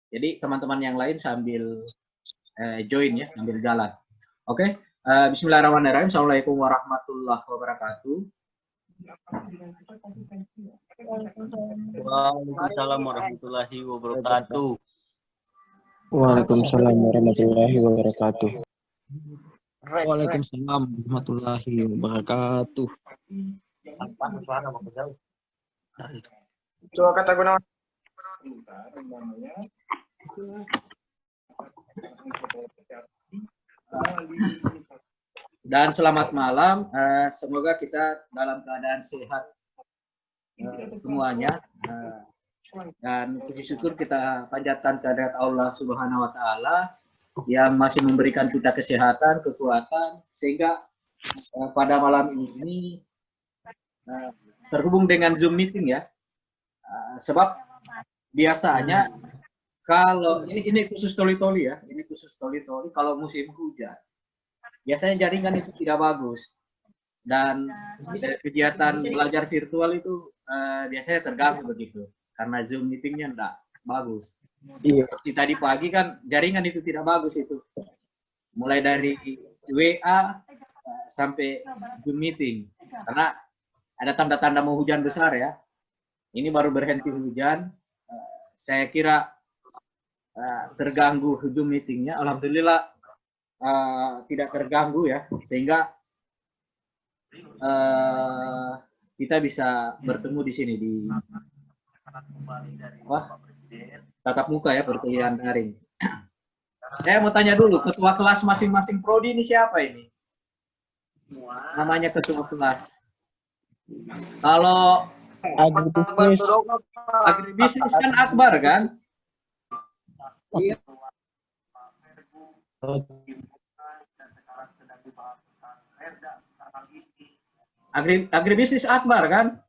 Jadi teman-teman yang lain sambil join ya, sambil jalan. Oke, bismillahirrahmanirrahim. Assalamualaikum warahmatullahi wabarakatuh. Waalaikumsalam warahmatullahi wabarakatuh. Waalaikumsalam warahmatullahi wabarakatuh. Waalaikumsalam warahmatullahi wabarakatuh. Coba kata Gunawan. Dan selamat malam. Semoga kita dalam keadaan sehat semuanya. Dan puji syukur kita panjatkan kehadirat Allah Subhanahu wa taala yang masih memberikan kita kesehatan, kekuatan sehingga pada malam ini terhubung dengan Zoom meeting ya. Sebab biasanya kalau ini khusus toli-toli ya, ini khusus toli-toli kalau musim hujan biasanya jaringan itu tidak bagus dan kegiatan belajar virtual itu biasanya terganggu begitu karena Zoom meetingnya enggak bagus. Iya. Seperti tadi pagi kan jaringan itu tidak bagus itu, mulai dari WA sampai Zoom meeting karena ada tanda-tanda mau hujan besar ya. Ini baru berhenti hujan, saya kira terganggu Zoom meetingnya. Alhamdulillah tidak terganggu ya, sehingga kita bisa bertemu di sini di tatap muka ya, perkuliahan daring. Saya mau tanya dulu, ketua kelas masing-masing prodi ini siapa ini? Namanya ketua kelas. Kalau agribisnis kan Akbar kan? Iya. Agribisnis Akbar kan?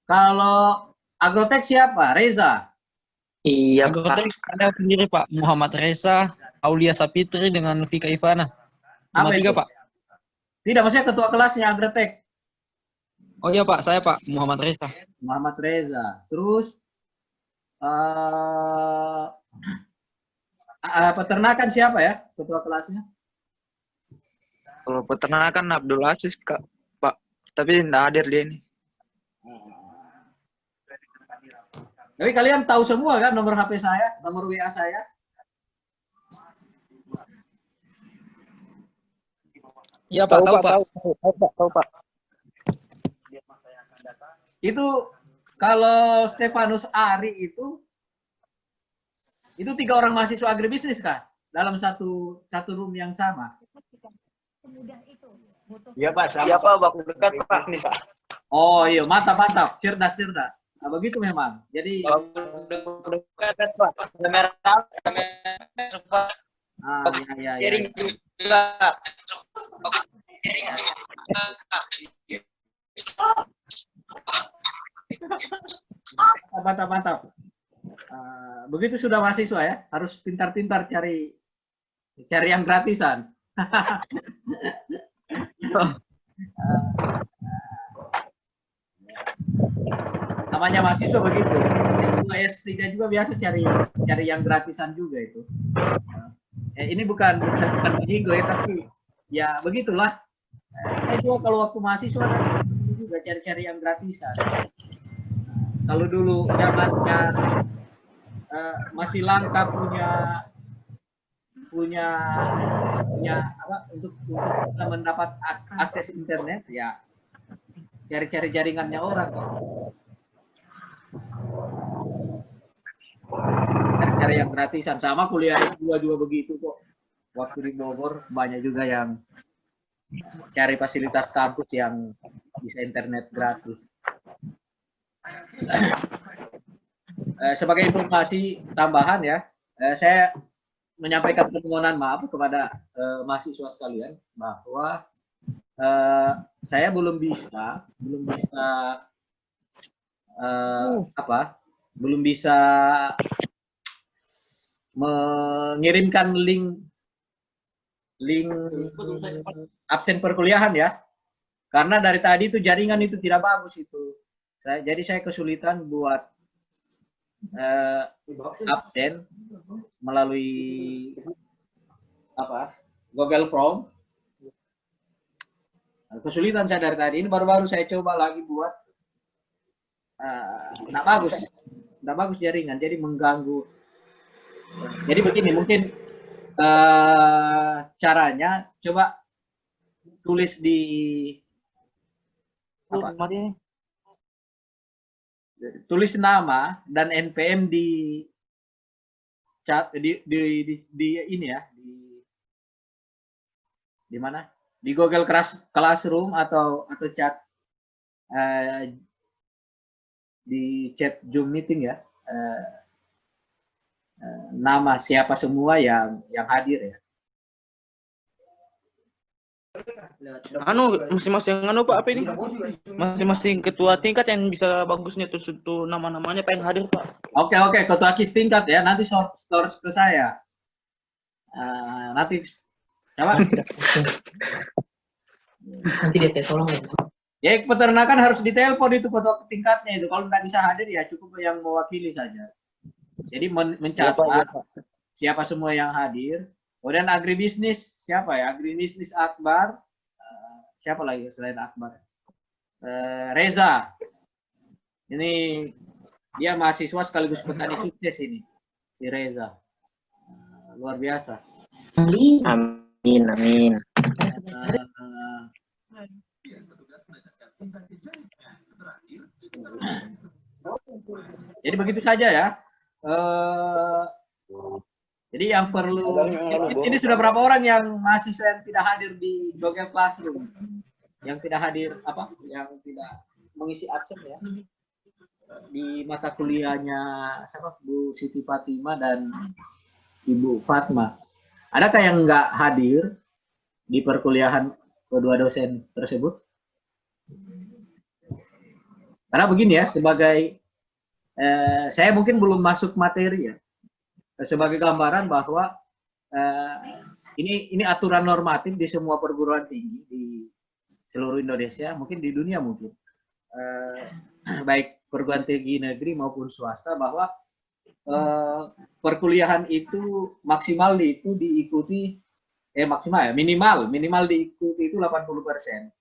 Kalau agrotek siapa? Reza. Iya, agrotek ada sendiri Pak, Muhammad Reza, Aulia Sapitri dengan Vika Ivana. Cuma tiga Pak. Tidak, maksudnya ketua kelasnya agrotek. Oh iya Pak, saya Pak Muhammad Reza. Muhammad Reza. Terus peternakan siapa ya ketua kelasnya? Kalau peternakan Abdul Aziz Kak, Pak. Tapi tidak hadir dia ini. Tapi kalian tahu semua kan nomor HP saya, nomor WA saya? Iya Pak, tahu Pak. Tahu Pak. Itu kalau Stefanus Ari itu 3 orang mahasiswa agribisnis kah? Dalam satu room yang sama. Iya Pak, sama. Iya Pak, waktu dekat Pak nih Pak. Oh iya, mantap, cerdas. Nah, begitu memang. Jadi dekat Pak. Kamera Pak. Ya. Sharing juga. Mantap. Begitu sudah mahasiswa ya, harus pintar-pintar cari yang gratisan. Namanya mahasiswa begitu. S2, S3 juga biasa cari yang gratisan juga itu. Ini bukan menyinggung ya, tapi ya begitulah. Saya juga kalau waktu mahasiswa juga cari yang gratisan. Kalau dulu zamannya masih langka punya apa untuk kita mendapat akses internet ya cari jaringannya orang. Cari yang gratisan, sama kuliah S2 juga begitu kok. Waktu di Bogor banyak juga yang cari fasilitas kampus yang bisa internet gratis. Sebagai informasi tambahan ya, saya menyampaikan permohonan maaf kepada mahasiswa sekalian bahwa saya belum bisa mengirimkan link absen perkuliahan ya, karena dari tadi itu jaringan itu tidak bagus itu. Jadi saya kesulitan buat absen melalui Google Chrome. Kesulitan saya dari tadi. Ini baru-baru saya coba lagi buat. Nggak bagus jaringan, jadi mengganggu. Jadi begini, mungkin caranya coba tulis di tulis nama dan NPM di chat di ini ya, di mana, di Google Classroom atau chat di chat Zoom meeting ya, nama siapa semua yang hadir ya. Masing-masing Pak, apa ini? Masing-masing ketua tingkat yang bisa bagusnya tuh nama-namanya pengen hadir Pak. Oke, ketua KIS tingkat ya, nanti store ke saya. Nanti apa? Nanti dia tolong ya. Ya, peternakan harus ditelepon itu ketua tingkatnya itu. Kalau nggak bisa hadir ya cukup yang mewakili saja. Jadi mencatat siapa semua yang hadir. Kemudian agribisnis siapa ya? Agribisnis Akbar. Siapa lagi selain Akbar? Reza. Ini dia mahasiswa sekaligus petani sukses ini. Si Reza. Luar biasa. Amin. Jadi begitu saja ya. Jadi yang perlu, ini sudah berapa orang yang mahasiswa yang tidak hadir di Google Classroom, yang tidak hadir yang tidak mengisi absen ya di mata kuliahnya siapa, Bu Siti Fatima dan Ibu Fatma. Adakah yang nggak hadir di perkuliahan kedua dosen tersebut? Karena begini ya, sebagai saya mungkin belum masuk materi ya. Sebagai gambaran bahwa ini aturan normatif di semua perguruan tinggi di seluruh Indonesia, mungkin di dunia mungkin, baik perguruan tinggi negeri maupun swasta, bahwa perkuliahan itu maksimal diikuti maksimal ya, minimal diikuti itu 80%.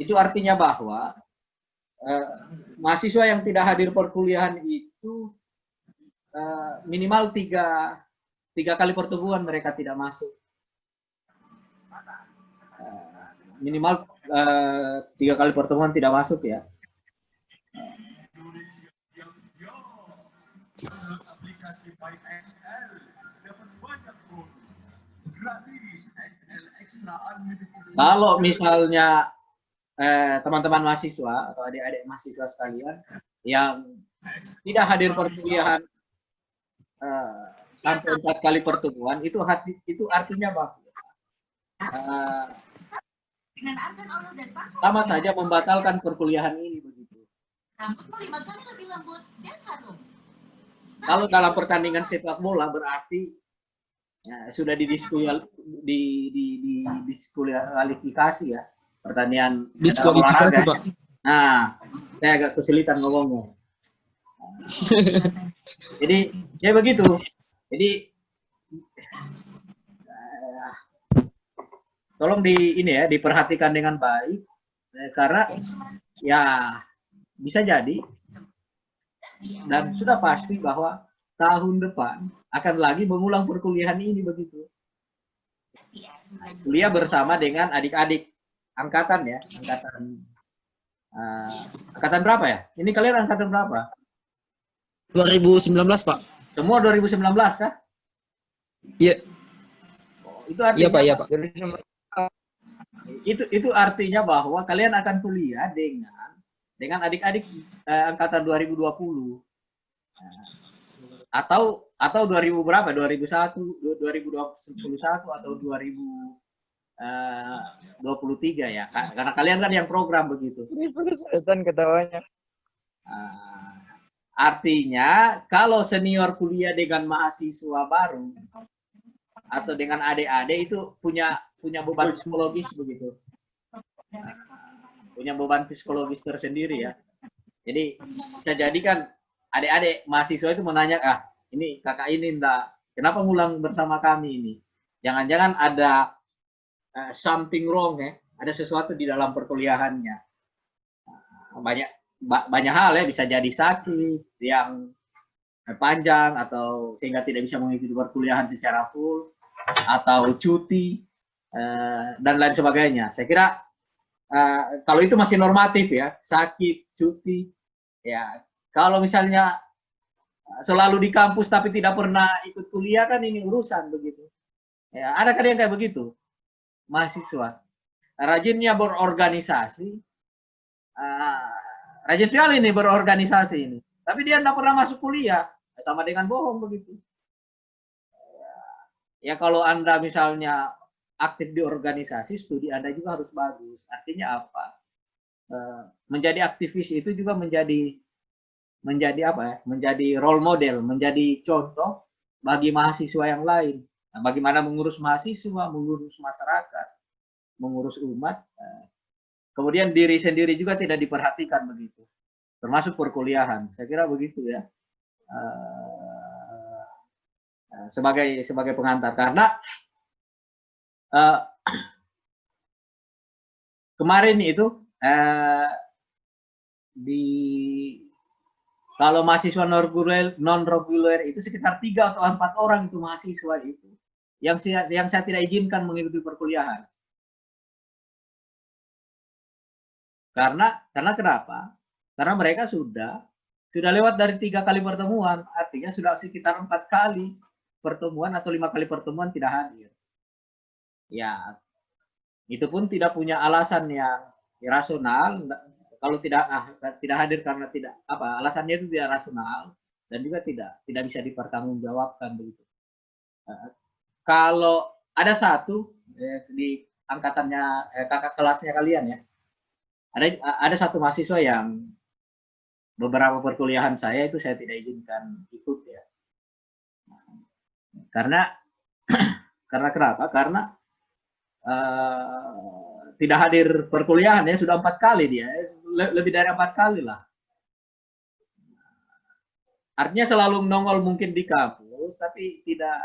Itu artinya bahwa mahasiswa yang tidak hadir perkuliahan itu minimal tiga kali pertemuan mereka tidak masuk. Minimal 3 kali pertemuan tidak masuk ya. Kalau misalnya teman-teman mahasiswa atau adik-adik mahasiswa sekalian yang tidak hadir perkuliahan sampai 4 kali pertemuan, itu artinya bahwa sama saja membatalkan perkuliahan ini begitu. Kalau dalam pertandingan sepak bola berarti ya, sudah didiskualifikasi ya, pertandingan olahraga. Nah, saya agak kesulitan ngomongnya. Jadi ya begitu. Jadi tolong diperhatikan dengan baik, karena ya bisa jadi dan sudah pasti bahwa tahun depan akan lagi mengulang perkuliahan ini begitu. Kuliah bersama dengan adik-adik angkatan ya, angkatan berapa ya? Ini kalian angkatan berapa? 2019 Pak. Semua 2019 kah? Iya. Itu artinya, Iya Pak. Itu artinya bahwa kalian akan kuliah dengan adik-adik angkatan 2020 atau 2000 berapa? 2001 atau 2023 ya. Karena kalian kan yang program begitu. Setan ketawanya. Artinya kalau senior kuliah dengan mahasiswa baru atau dengan adik-adik itu punya beban psikologis begitu. Punya beban psikologis tersendiri ya. Jadi bisa jadi kan adik-adik mahasiswa itu menanya, ini kakak ini enggak, kenapa ngulang bersama kami ini? Jangan-jangan ada something wrong ya, ada sesuatu di dalam perkuliahannya. Banyak hal ya, bisa jadi sakit yang panjang atau sehingga tidak bisa mengikuti perkuliahan secara full, atau cuti dan lain sebagainya. Saya kira kalau itu masih normatif ya, sakit, cuti, ya. Kalau misalnya selalu di kampus tapi tidak pernah ikut kuliah kan ini urusan begitu. Ya, ada kan yang kayak begitu, mahasiswa rajinnya berorganisasi, rajin sekali nih berorganisasi ini, tapi dia tidak pernah masuk kuliah, sama dengan bohong begitu. Ya kalau Anda misalnya aktif di organisasi, studi Anda juga harus bagus. Artinya apa? Menjadi aktivis itu juga menjadi apa ya? Menjadi role model, menjadi contoh bagi mahasiswa yang lain. Nah, bagaimana mengurus mahasiswa, mengurus masyarakat, mengurus umat. Kemudian diri sendiri juga tidak diperhatikan begitu, termasuk perkuliahan. Saya kira begitu ya. Sebagai pengantar, karena kemarin itu kalau mahasiswa non reguler itu sekitar 3 atau 4 orang itu mahasiswa itu yang saya tidak izinkan mengikuti perkuliahan. Karena kenapa? Karena mereka sudah lewat dari 3 kali pertemuan, artinya sudah sekitar 4 kali pertemuan atau 5 kali pertemuan tidak hadir. Ya, itu pun tidak punya alasan yang rasional. Kalau tidak hadir karena tidak alasannya itu tidak rasional dan juga tidak bisa dipertanggungjawabkan begitu. Kalau ada satu di angkatannya kakak kelasnya kalian ya, ada satu mahasiswa yang beberapa perkuliahan saya itu saya tidak izinkan ikut ya. Karena kenapa? Karena tidak hadir perkuliahan ya, sudah 4 kali dia, lebih dari 4 kali lah. Artinya selalu nongol mungkin di kampus, tapi tidak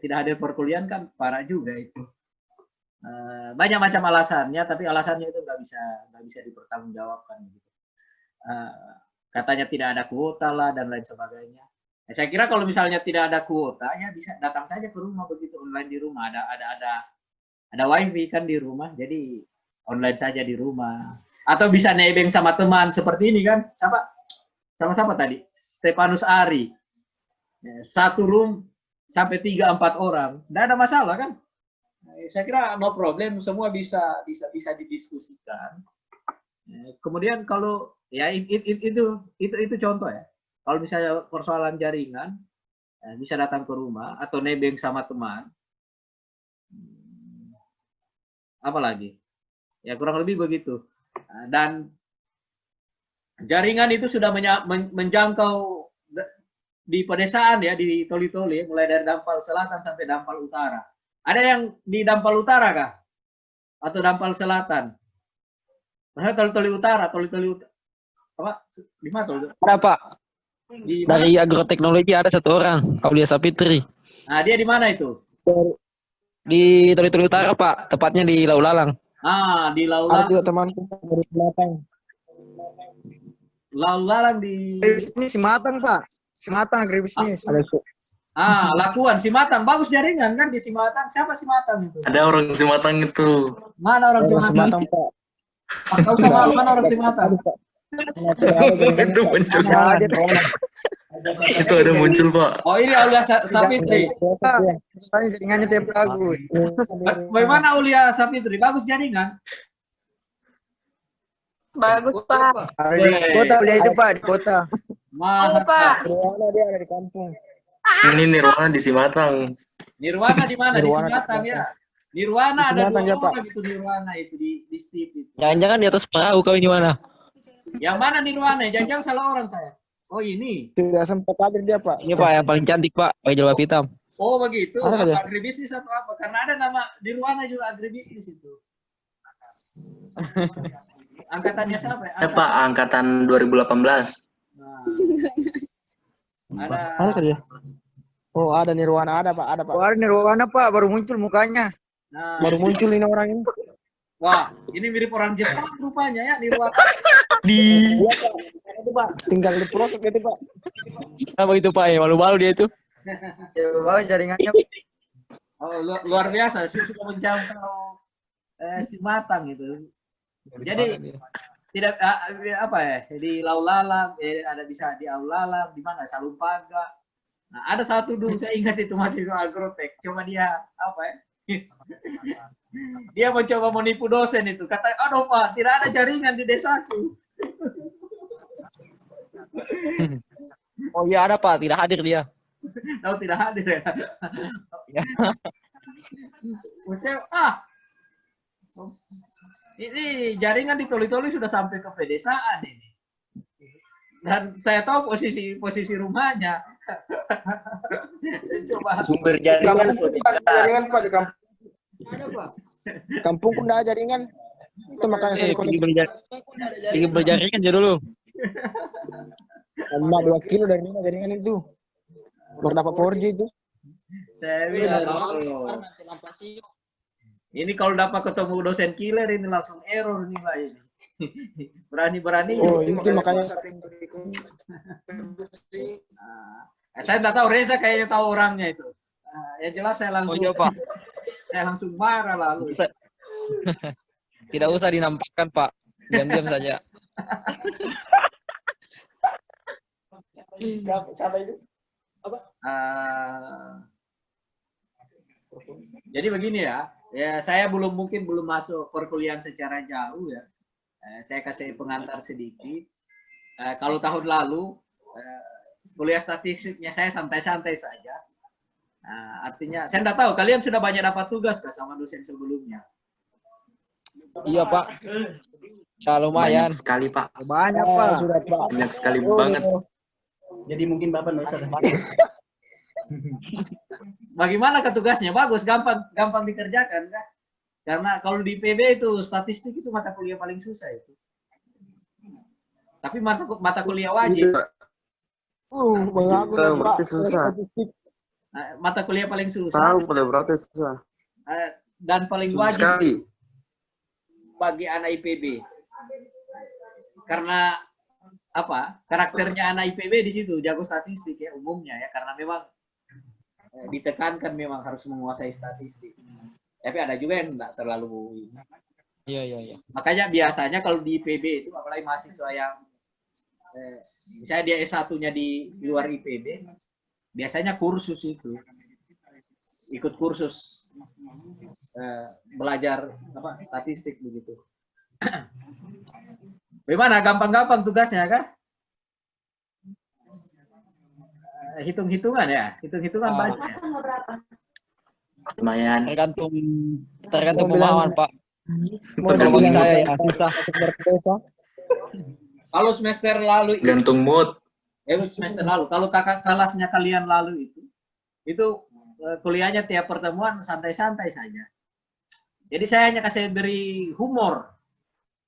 hadir perkuliahan kan parah juga itu. Banyak macam alasannya, tapi alasannya itu nggak bisa dipertanggungjawabkan. Katanya tidak ada kuota lah dan lain sebagainya. Saya kira kalau misalnya tidak ada kuota, ya bisa datang saja ke rumah begitu, online di rumah. Ada wifi kan di rumah, jadi online saja di rumah. Atau bisa nebeng sama teman seperti ini kan? Sama tadi? Stefanus Ari. Satu room sampai 3-4 orang, tidak ada masalah kan? Saya kira no problem, semua bisa didiskusikan. Kemudian kalau ya itu contoh ya. Kalau misalnya persoalan jaringan, bisa datang ke rumah atau nebeng sama teman. Apalagi? Ya kurang lebih begitu. Dan jaringan itu sudah menjangkau di pedesaan ya, di toli-toli, mulai dari Dampal Selatan sampai Dampal Utara. Ada yang di Dampal Utara kah? Atau Dampal Selatan? Padahal toli utara, apa? Di mana toli? Ada Pak. Dari agroteknologi ada 1 orang, Aulia Sapitri. Nah, dia di mana itu? Di Toli Utara Pak, tepatnya di Laulalang. Di Laulalang. Ada juga temanku dari Sematang. Laulalang di Agribisnis Simatang, Pak. Simatang agribisnis. Lakuan Simatang, bagus jaringan kan di Simatang. Siapa Simatang itu? Ada orang Simatang itu. Mana orang Simatang? Pak. Tahu sama mana orang Simatang? Itu muncul. Itu ada muncul, Pak. Oh, ini Aulia Sapitri. Soalnya jaringannya tiap bagus. Bagaimana Aulia Sapitri? Bagus jaringan? Bagus, Pak. Di kota dia itu, Pak, di kota. Oh, Pak. Nirwana dia ada di kampung. Ini Nirwana di Simatang. Nirwana di mana? Di Nirwana Simatang di ya. Nirwana ada Simatang, 2 ya, Pak. orang itu Nirwana itu di Steve itu. Jangan-jangan di atas perahu kau ini mana? Yang mana Nirwana? Jangan-jangan salah orang saya. Oh, ini. Tidak sempat hadir dia, Pak. Ini Pak yang paling cantik Pak, pakai jilbab hitam. Oh, begitu. Ada dia. Agribisnis atau apa? Karena ada nama Nirwana juga agribisnis itu. Angkatannya siapa ya? Pak, angkatan 2018. Nah, ada Mana kerja? Oh, ada Nirwana, ada Pak, ada Pak. Wah, Nirwana Pak, baru muncul mukanya. nah, Baru muncul ini orang ini. wah, ini mirip orang Jepang rupanya ya Nirwana. Iya, Pak. Itu Pak, tinggal di proses itu Pak. Apa itu Pak? Ya, malu-malu dia itu. Coba jaringannya. Oh, luar biasa sih sudah menjangkau si Matang itu. Jadi tidak apa ya di Laulalam, ada bisa di Aulalam, di mana Salumpaga. Nah, ada satu dulu saya ingat itu mahasiswa agrotek. Coba dia apa ya? Dia mencoba menipu dosen itu. Kata, aduh Pak, tidak ada jaringan di desaku. Oh iya ada Pak, tidak hadir dia. Tahu tidak hadir ya. Ya. Ini jaringan di Toli-Toli sudah sampai ke pedesaan ini. Dan saya tahu posisi rumahnya. Coba. Sumber jaringan Jaringan Pak di kampung. Kampung pun ada jaringan. Itu makanya saya Pergi berjaringan aja dulu. Sama 2 kilo dari mana jaringan itu. Baru dapat 4G itu. Saya bilang, ini kalau dapat ketemu dosen killer ini langsung error nih Pak ini. Berani-berani. Oh, itu makanya. Saya nggak tahu, Reza kayaknya tahu orangnya itu. Yang jelas saya langsung. Oh iya Pak. Saya langsung marah lalu. Tidak usah dinampakkan Pak. Diam-diam saja. Siapa itu? Jadi begini ya, saya belum masuk perkuliahan secara jauh ya. Saya kasih pengantar sedikit. Kalau tahun lalu kuliah statistiknya saya santai-santai saja. Artinya saya tidak tahu kalian sudah banyak dapat tugas kah sama dosen sebelumnya? Iya Pak. Ya lumayan. Banyak sekali Pak. Banyak Pak. Sudah Pak. Banyak sekali banget. Jadi mungkin Bapak nggak usah. Bagaimana ke tugasnya? Bagus, gampang dikerjakan kan? Karena kalau di PB itu statistik itu mata kuliah paling susah itu. Tapi mata kuliah wajib. Berarti susah. Mata kuliah paling susah. Tahu berarti susah. Dan paling wajib Sekali. bagi anak IPB. Karena apa? Karakternya anak IPB di situ jago statistik ya umumnya ya, karena memang ditekankan memang harus menguasai statistik. Tapi ada juga yang enggak terlalu. Iya. Makanya biasanya kalau di IPB itu apalagi mahasiswa yang misalnya dia S1-nya di luar IPB, biasanya kursus itu. Ikut kursus belajar apa statistik begitu. Bagaimana gampang-gampang tugasnya kan? Hitung-hitungan ya, hitung-hitungan banyak. Ya? Lumayan. Tergantung pemahaman Pak. Kalau bagi saya ya susah. Kalau semester lalu Gantung mood. semester lalu, kalau kakak kelasnya kalian lalu itu kuliahnya tiap pertemuan santai-santai saja. Jadi saya hanya kasih beri humor.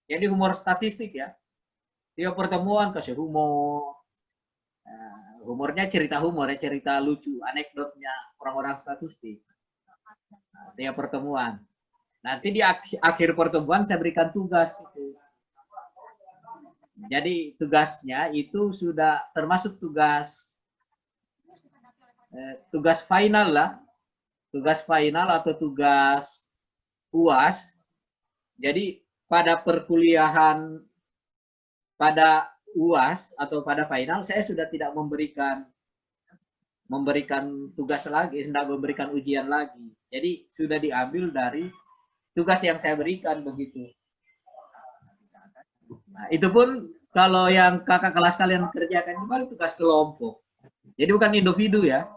Jadi humor statistik ya. Tiap pertemuan kasih humor. Humornya cerita humor ya, cerita lucu, anekdotnya orang-orang statistik. Tiap pertemuan. Nanti di akhir pertemuan saya berikan tugas itu. Jadi tugasnya itu sudah termasuk tugas final lah. Tugas final atau tugas UAS. Jadi pada perkuliahan pada UAS atau pada final saya sudah tidak memberikan tugas lagi, tidak memberikan ujian lagi. Jadi sudah diambil dari tugas yang saya berikan begitu. Nah, itu pun kalau yang kakak kelas kalian kerjakan itu tugas kelompok. Jadi bukan individu ya.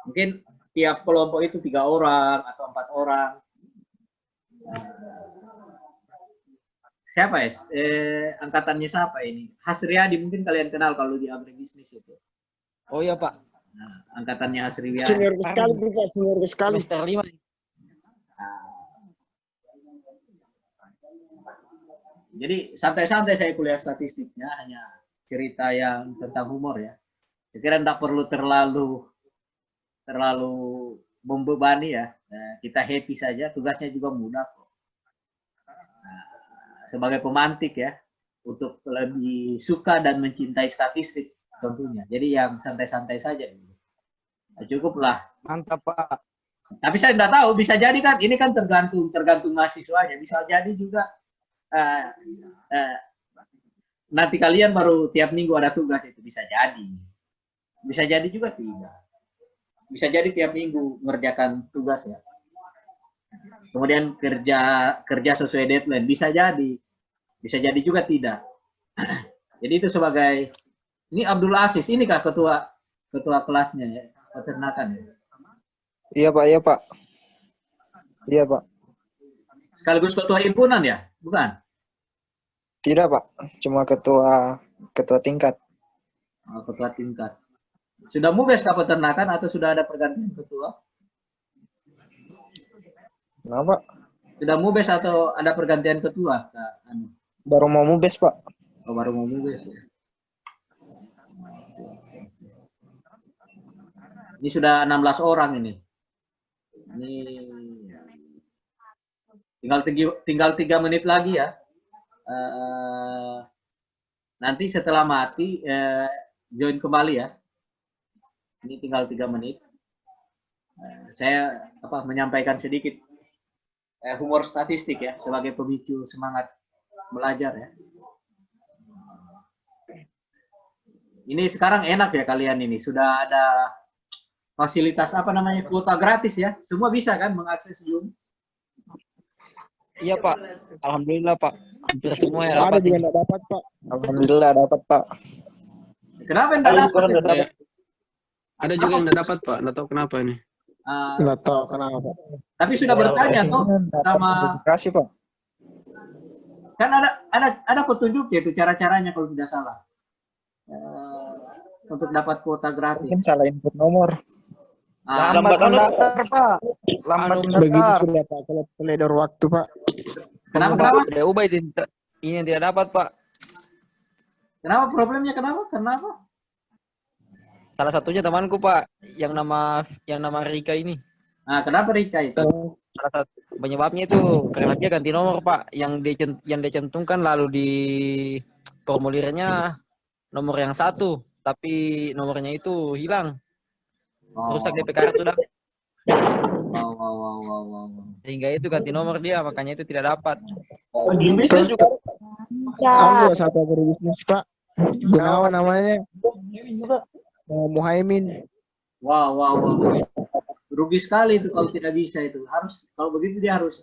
Mungkin tiap kelompok itu 3 orang atau 4 orang. Siapa ya? Angkatannya siapa ini? Hasriyadi mungkin kalian kenal kalau di agribisnis itu. Oh iya Pak. Nah, angkatannya Hasriyadi. Senior sekali Pak, senior sekali. Semester 5. Jadi santai-santai saya kuliah statistiknya, hanya cerita yang tentang humor ya. Saya kira tidak perlu terlalu membebani ya. Nah, kita happy saja, tugasnya juga mudah kok. Nah, sebagai pemantik ya, untuk lebih suka dan mencintai statistik tentunya. Jadi yang santai-santai saja. Nah, cukuplah. Mantap, Pak. Tapi saya tidak tahu, bisa jadi kan, ini kan tergantung mahasiswanya. Bisa jadi juga nanti kalian baru tiap minggu ada tugas itu, bisa jadi. Bisa jadi juga tidak. Bisa jadi tiap minggu mengerjakan tugas ya. Kemudian kerja sesuai deadline, bisa jadi. Bisa jadi juga tidak. Jadi itu sebagai, ini Abdul Aziz, ini kah ketua kelasnya ya, peternakan ya. Iya Pak, iya Pak. Iya Pak. Sekaligus ketua himpunan ya, bukan? Tidak Pak, cuma ketua tingkat. Oh, ketua tingkat. Sudah mubes ke peternakan atau sudah ada pergantian ketua? Kenapa? Sudah mubes atau ada pergantian ketua? Baru mau mubes Pak. Oh, baru mau mubes ya. Ini sudah 16 orang ini. Ini tinggal 3 menit lagi ya. Nanti setelah mati join kembali ya. Ini tinggal 3 menit. Saya menyampaikan sedikit humor statistik ya sebagai pemicu semangat belajar ya. Ini sekarang enak ya kalian ini sudah ada fasilitas kuota gratis ya. Semua bisa kan mengakses Zoom. Iya Pak, alhamdulillah Pak. Hampir semua ya Ada dapat. juga nggak dapat, Pak. Alhamdulillah dapat Pak. Kenapa enggak dapat? Ada juga yang nggak dapat Pak, nggak tahu kenapa ini. Nggak tahu kenapa. Tapi sudah bertanya toh sama Kasih Pak. kan ada petunjuk ya itu cara-caranya kalau tidak salah. Untuk dapat kuota gratis. Mungkin salah input nomor. Lambat mendaftar, Pak. Lambat Begitu mendaftar. sudah, Pak. Kalau teledor waktu, Pak. Kenapa? Udah ubah ini yang tidak dapat Pak. Kenapa problemnya? Kenapa? Salah satunya temanku Pak, yang nama Rika ini. Nah, kenapa Rika itu? Salah satu penyebabnya itu karena dia ganti nomor Pak, yang dia cantumkan lalu di formulirnya nomor yang satu, tapi nomornya itu hilang. Rusak DP kartu dah. Wow. Sehingga itu ganti nomor dia, makanya itu tidak dapat. Bisnis juga. Ada satu agribisnis, Pak. Gunawan namanya. Muhaimin. Wow. Rugi sekali itu kalau tidak bisa itu. Kalau begitu dia harus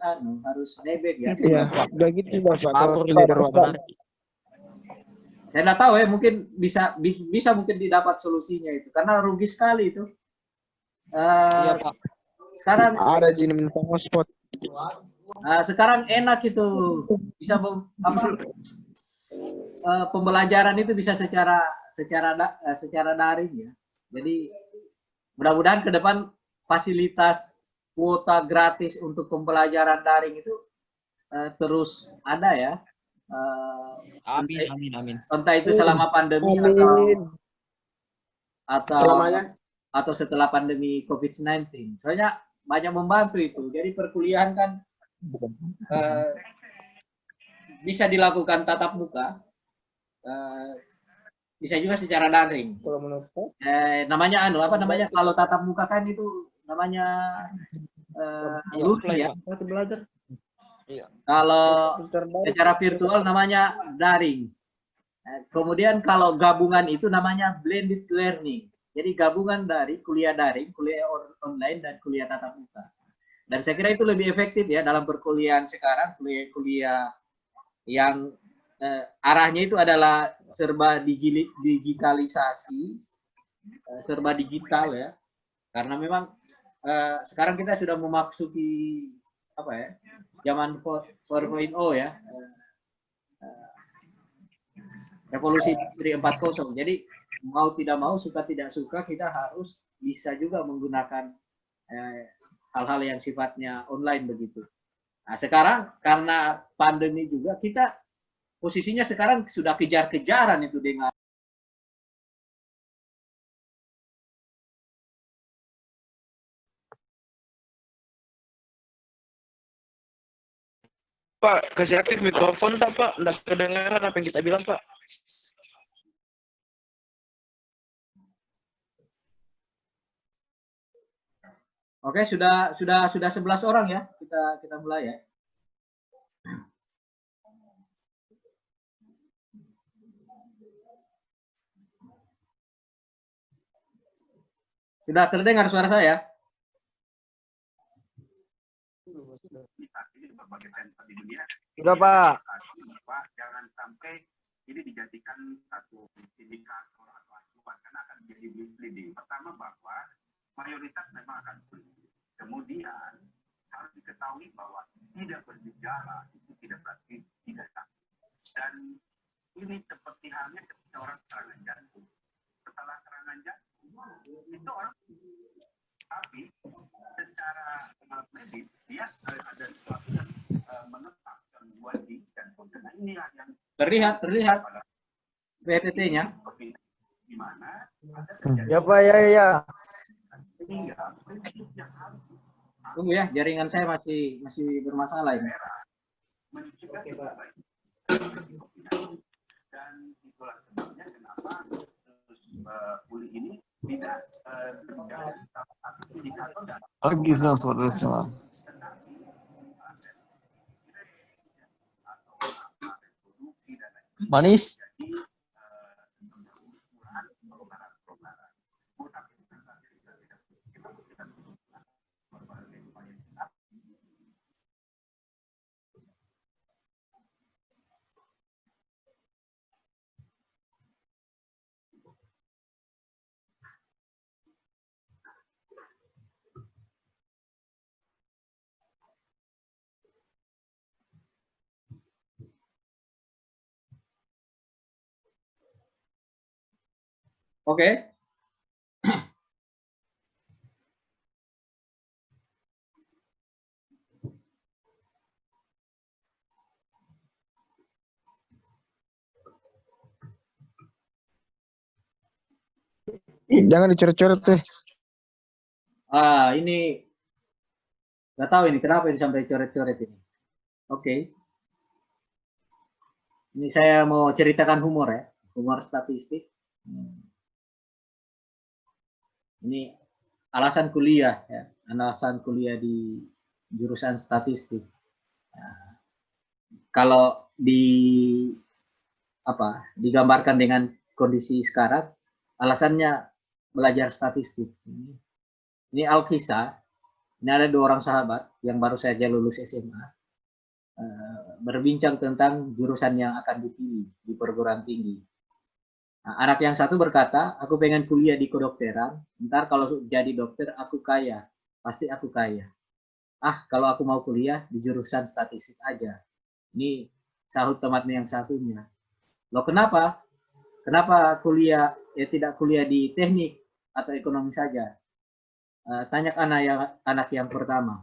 nebeng ya. Iya, udah gitu Pak. Kalau Kabur teledor dia. waktu. Saya nggak tahu ya, mungkin bisa mungkin didapat solusinya itu karena rugi sekali itu. Iya Pak. Sekarang Ada jenis minta hotspot. sekarang enak itu bisa pembelajaran itu bisa secara daring ya. Jadi mudah-mudahan ke depan fasilitas kuota gratis untuk pembelajaran daring itu terus ada ya. Amin. Entah itu selama pandemi atau setelah pandemi COVID-19. Soalnya banyak membantu itu. Jadi perkuliahan kan bisa dilakukan tatap muka, bisa juga secara daring. Kalau menurut Namanya kalau tatap muka kan itu namanya luring ya. belajar. Kalau secara virtual namanya daring. Kemudian kalau gabungan itu namanya blended learning. Jadi gabungan dari kuliah daring, kuliah online, dan kuliah tatap muka. Dan saya kira itu lebih efektif ya dalam perkuliahan sekarang, kuliah yang arahnya itu adalah serba digitalisasi, serba digital ya. Karena memang sekarang kita sudah memasuki zaman 4.0 ya. Revolusi Industri 4.0. Jadi mau tidak mau, suka tidak suka, kita harus bisa juga menggunakan hal-hal yang sifatnya online begitu. Nah, sekarang karena pandemi juga kita posisinya sekarang sudah kejar-kejaran itu dengan Pak, kasih aktif mikrofon tak Pak? Nggak kedengaran apa yang kita bilang Pak. Oke, sudah 11 orang ya. Kita mulai ya. Sudah terdengar suara saya? Sudah, Pak. Jangan sampai ini dijadikan satu indikator atau acuan karena akan menjadi misleading. Pertama bahwa mayoritas memang akan sulit. Kemudian harus diketahui bahwa tidak bergejala itu tidak berarti tidak sakit. Dan ini seperti halnya ketika orang serangan jantung. Setelah serangan jantung itu orang tapi secara medis dia ada sesuatu yang menetap gangguan di jantung. Nah ini yang Terlihat PTT-nya. di mana Ya, Pak, ya. Tunggu ya, jaringan saya masih bermasalah ini. Dan itulah sebabnya kenapa pulih ini tidak menjadi salah satu indikator dalam Manis. Oke. Jangan dicoret-coret teh. Ini nggak tahu ini kenapa ini sampai coret-coret ini. Oke. Ini saya mau ceritakan humor ya, humor statistik. Ini alasan kuliah ya, alasan kuliah di jurusan statistik. Nah, kalau digambarkan dengan kondisi sekarang, alasannya belajar statistik. Ini Alkisah. Ini ada 2 orang sahabat yang baru saja lulus SMA. Berbincang tentang jurusan yang akan dipilih di perguruan tinggi. Nah, anak yang satu berkata, aku pengen kuliah di kedokteran, ntar kalau jadi dokter aku kaya, pasti aku kaya. Kalau aku mau kuliah di jurusan statistik aja. Ini sahut temannya yang satunya. Loh kenapa? Kenapa kuliah tidak kuliah di teknik atau ekonomi saja? Tanya anak yang pertama.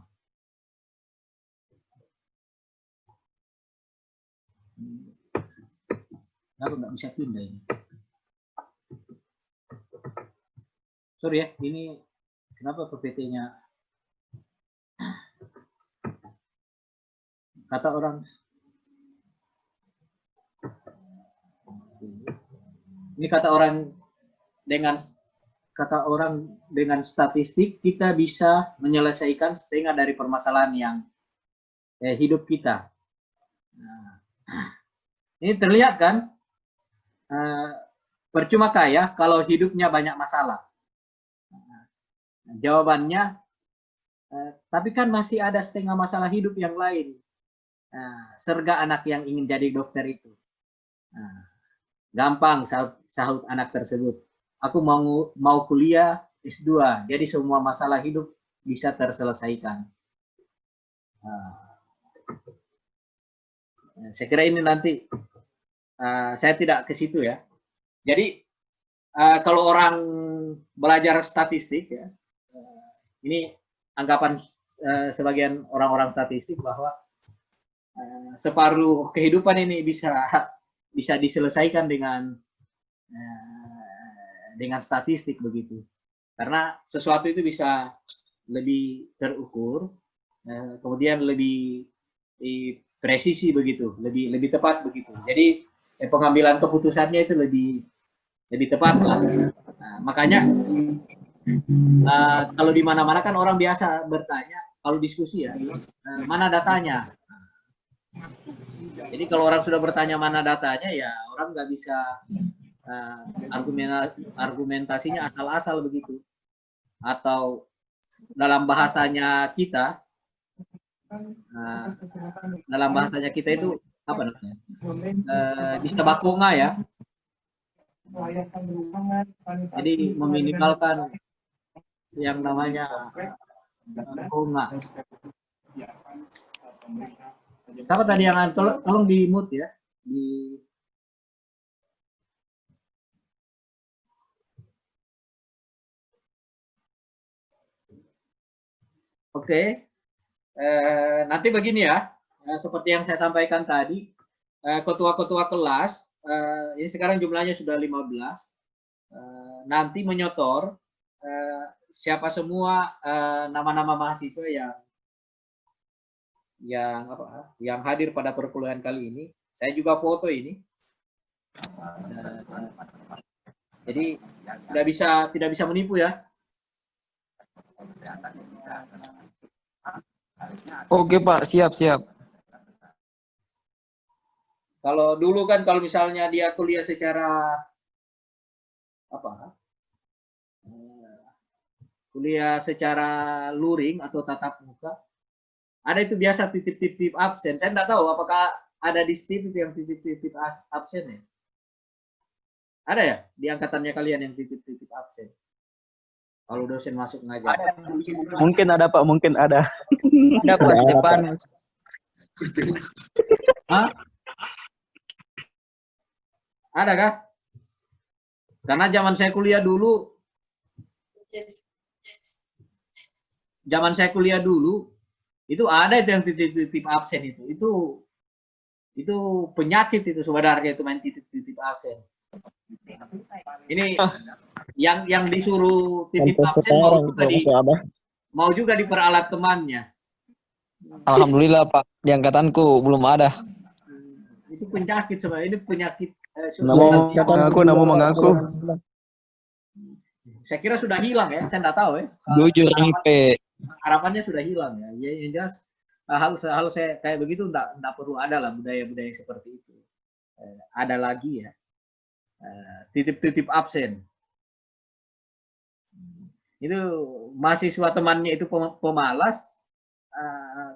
Kenapa nggak bisa pindah ini? Sorry ya, ini kenapa PPT-nya? Kata orang. Ini kata orang dengan statistik kita bisa menyelesaikan setengah dari permasalahan yang hidup kita. Nah, ini terlihat kan, percuma kaya kalau hidupnya banyak masalah. Jawabannya, tapi kan masih ada setengah masalah hidup yang lain. Serga anak yang ingin jadi dokter itu. Gampang, sahut anak tersebut. Aku mau kuliah S2, jadi semua masalah hidup bisa terselesaikan. Saya kira ini nanti saya tidak ke situ ya. Jadi kalau orang belajar statistik ya, ini anggapan sebagian orang-orang statistik bahwa separuh kehidupan ini bisa diselesaikan dengan statistik begitu. Karena sesuatu itu bisa lebih terukur, kemudian lebih presisi begitu, lebih tepat begitu. Jadi pengambilan keputusannya itu lebih tepat lah. Nah, makanya kalau di mana-mana kan orang biasa bertanya, kalau diskusi ya, mana datanya? Jadi kalau orang sudah bertanya mana datanya, ya orang nggak bisa argumentasinya asal-asal begitu. Atau dalam bahasanya kita, itu apa namanya? Bisa bakonga ya. Jadi meminimalkan yang namanya bakonga. Siapa tadi yang tolong di mute ya? Oke. Nanti begini ya, seperti yang saya sampaikan tadi, ketua-ketua kelas, ini sekarang jumlahnya sudah 15, nanti menyotor siapa semua nama-nama mahasiswa yang hadir pada perkuliahan kali ini. Saya juga foto ini. Jadi tidak bisa menipu ya. Oke Pak, siap. Kalau dulu kan kalau misalnya dia kuliah secara kuliah secara luring atau tatap muka, ada itu biasa titip-titip absen. Saya tidak tahu apakah ada di STIP itu yang titip-titip absen ya? Ada ya di angkatannya kalian yang titip-titip absen? Kalau dosen masuk ngajar. Mungkin ada Pak, mungkin ada. Ada Pak Stefanus. Hah? Ada kah? Karena zaman saya kuliah dulu, itu ada itu yang titip-titip absen itu penyakit itu sebenarnya, itu main titip-titip absen. Ini yang disuruh titip absen mau juga diperalat temannya. Alhamdulillah Pak, di angkatanku belum ada. Itu penyakit sebenarnya, ini penyakit. Nama mengaku. Saya kira sudah hilang ya, saya tidak tahu ya. Jujur IP. Harapannya sudah hilang ya. Ya yang jelas hal saya kayak begitu tidak perlu ada lah budaya-budaya seperti itu. Ada lagi ya. Titip-titip absen. Itu mahasiswa temannya itu pemalas,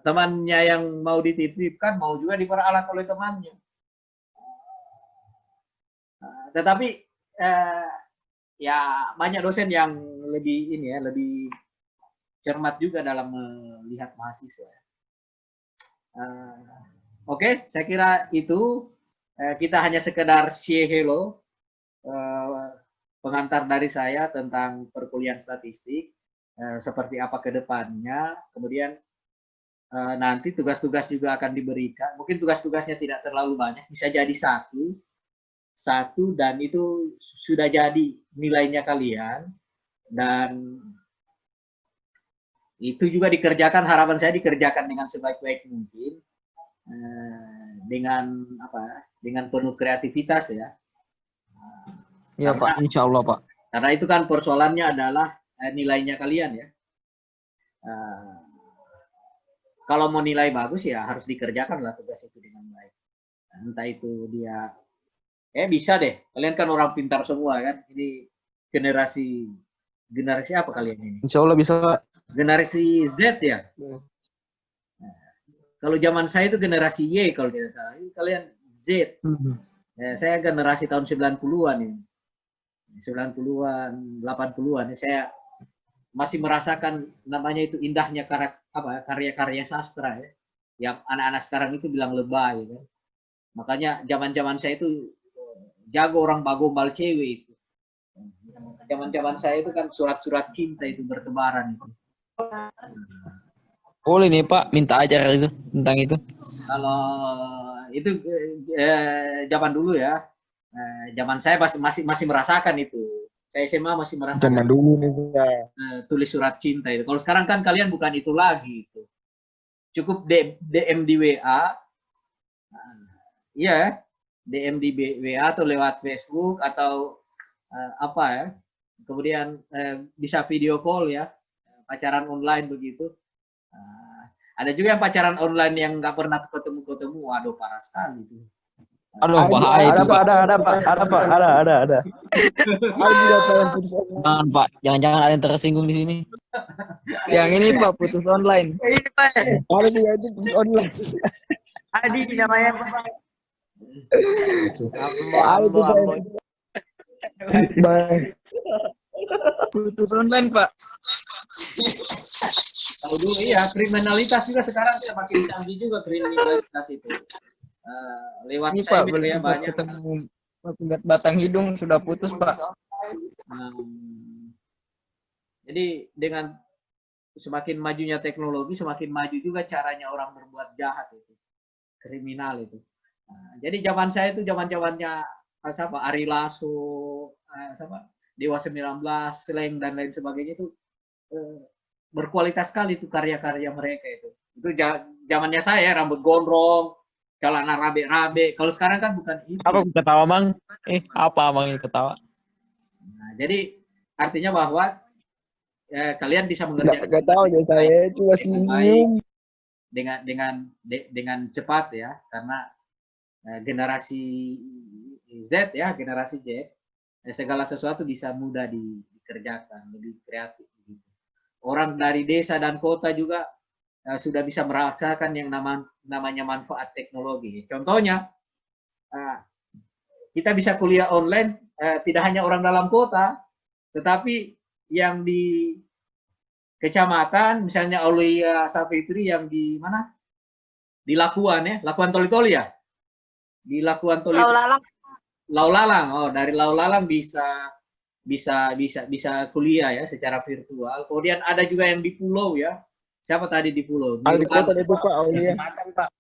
temannya yang mau dititipkan mau juga diperalat oleh temannya. Tetapi ya banyak dosen yang lebih cermat juga dalam melihat mahasiswa. Oke, saya kira itu kita hanya sekedar say hello. Pengantar dari saya tentang perkuliahan statistik, seperti apa ke depannya, kemudian nanti tugas-tugas juga akan diberikan, mungkin tugas-tugasnya tidak terlalu banyak, bisa jadi satu dan itu sudah jadi nilainya kalian, dan itu juga dikerjakan, harapan saya dikerjakan dengan sebaik-baik mungkin, dengan penuh kreativitas ya. Ya Pak, insya Allah Pak. Karena itu kan persoalannya adalah nilainya kalian ya. Kalau mau nilai bagus ya harus dikerjakan lah tugas itu dengan baik. Entah itu dia, bisa deh. Kalian kan orang pintar semua kan. Ini generasi apa kalian ini? Insya Allah bisa. Generasi Z ya. Kalau zaman saya itu generasi Y kalau tidak salah. Ini kalian Z. Saya generasi tahun 90-an ini. 90-an, 80-an, saya masih merasakan namanya itu indahnya karya-karya sastra ya. Yang anak-anak sekarang itu bilang lebay kan. Makanya zaman-zaman saya itu jago orang bagombal cewek itu. Zaman-zaman saya itu kan surat-surat cinta itu bertebaran itu. Boleh nih Pak, minta ajar itu tentang itu. Kalau itu zaman dulu ya. Zaman saya masih merasakan itu. Saya SMA masih merasakan. Zaman dulu nih ya. Tulis surat cinta itu. Kalau sekarang kan kalian bukan itu lagi itu. Cukup DM di WA, iya, DM di WA atau lewat Facebook atau apa ya. Kemudian bisa video call ya, pacaran online begitu. Ada juga yang pacaran online yang nggak pernah ketemu-ketemu, waduh parah sekali itu. Aduh, bahaya itu, Pak. Ada Pak. Ada juga Pak yang putus online. Jangan, Pak. Jangan-jangan ada yang tersinggung di sini. Yang ini Pak putus online. Ini Pak. Ada juga itu putus online. Adi namanya Pak. Ada itu Pak. Baik. Putus online, Pak. Tahu dulu iya, kriminalitas juga sekarang makin canggih juga kriminalitas itu. Lewat Ini Pak, cyber boleh ya banyak. ketemu batang hidung sudah putus, Pak. Jadi dengan semakin majunya teknologi, semakin maju juga caranya orang berbuat jahat itu, kriminal itu. Jadi zaman saya itu zaman-zamannya siapa Ari Lasso, siapa Dewa 19, Slang dan lain sebagainya itu berkualitas sekali itu karya-karya mereka itu. Itu zamannya saya rambut gondrong, celana rabe-rabe. Kalau sekarang kan bukan itu. Apa ketawa, Bang? Apa Bang ini ketawa? Nah, jadi artinya bahwa kalian bisa mengerjakan Nggak tahu ya saya cuma senyum dengan cepat ya, karena generasi Z ya, generasi Z segala sesuatu bisa mudah dikerjakan, lebih kreatif. Orang dari desa dan kota juga sudah bisa merasakan yang namanya manfaat teknologi. Contohnya, kita bisa kuliah online, tidak hanya orang dalam kota, tetapi yang di kecamatan, misalnya Aulia Safitri yang di mana? Di Lakuan ya, Lakuan Toli-Toli ya? Di Lakuan Toli-Toli. Laulalang. Oh, dari Laulalang bisa kuliah ya secara virtual. Kemudian ada juga yang di pulau ya. Siapa tadi di pulau? Di kota itu Pak, Aulia. Matang, Pak.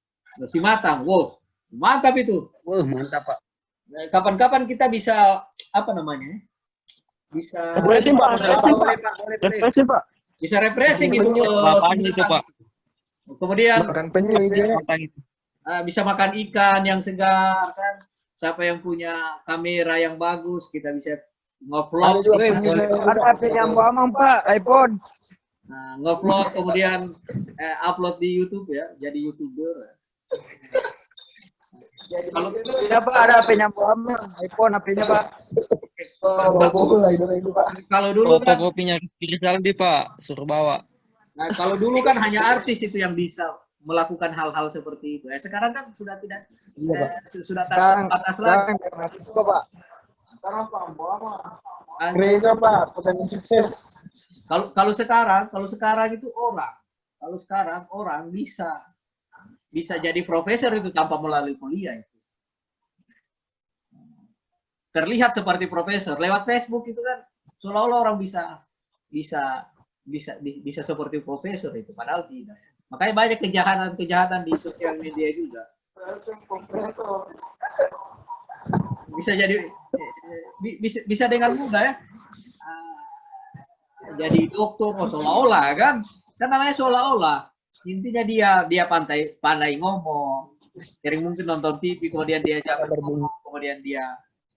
Si Matang. Wow, mantap itu. Mantap, Pak. Kapan-kapan kita bisa apa namanya? Bisa Refreshing Pak. Refreshing Pak. Bisa refreshing gitu. Apaan itu, Pak? Kemudian Makan penyu aja. bisa makan ikan yang segar kan. Siapa yang punya kamera yang bagus, kita bisa ngupload. Ada HP yang Amang, Pak, iPhone. Nah, ngupload kemudian upload di YouTube ya, jadi YouTuber. Kalau Ya, Pak, ada HP-nya Amang, iPhone HP-nya, Pak. kalau dulu kan, kopinya Rizaldi, Pak, suruh bawa. nah, kalau dulu kan hanya artis itu yang bisa melakukan hal-hal seperti itu. Sekarang kan sudah tidak, sudah batas lagi. Pak. Reza Pak, petani sukses. Kalau sekarang itu orang bisa jadi profesor itu tanpa melalui kuliah itu. Terlihat seperti profesor lewat Facebook itu kan seolah-olah orang bisa seperti profesor itu, padahal tidak. Makanya banyak kejahatan di sosial media juga. Bisa dengan mudah ya. Jadi dokter, seolah-olah kan namanya seolah-olah. Intinya dia pandai ngomong. Sering mungkin nonton TV, kemudian dia ngomong, kemudian dia